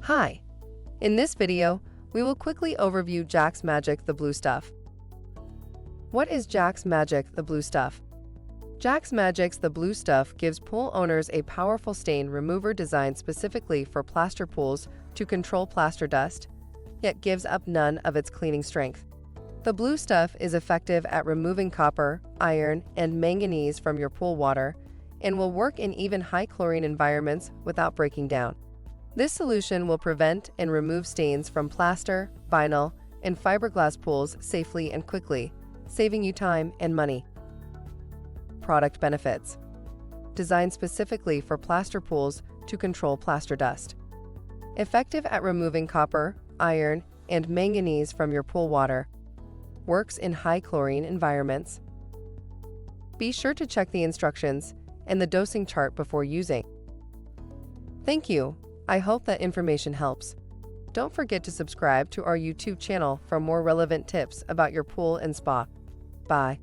Hi! In this video, we will quickly overview Jack's Magic the Blue Stuff. What is Jack's Magic the Blue Stuff? Jack's Magic's The Blue Stuff gives pool owners a powerful stain remover designed specifically for plaster pools to control plaster dust, yet gives up none of its cleaning strength. The blue stuff is effective at removing copper, iron, and manganese from your pool water and will work in even high chlorine environments without breaking down. This solution will prevent and remove stains from plaster, vinyl, and fiberglass pools safely and quickly, saving you time and money. Product benefits. Designed specifically for plaster pools to control plaster dust. Effective at removing copper, iron, and manganese from your pool water. Works in high chlorine environments. Be sure to check the instructions and the dosing chart before using. Thank you. I hope that information helps. Don't forget to subscribe to our YouTube channel for more relevant tips about your pool and spa. Bye.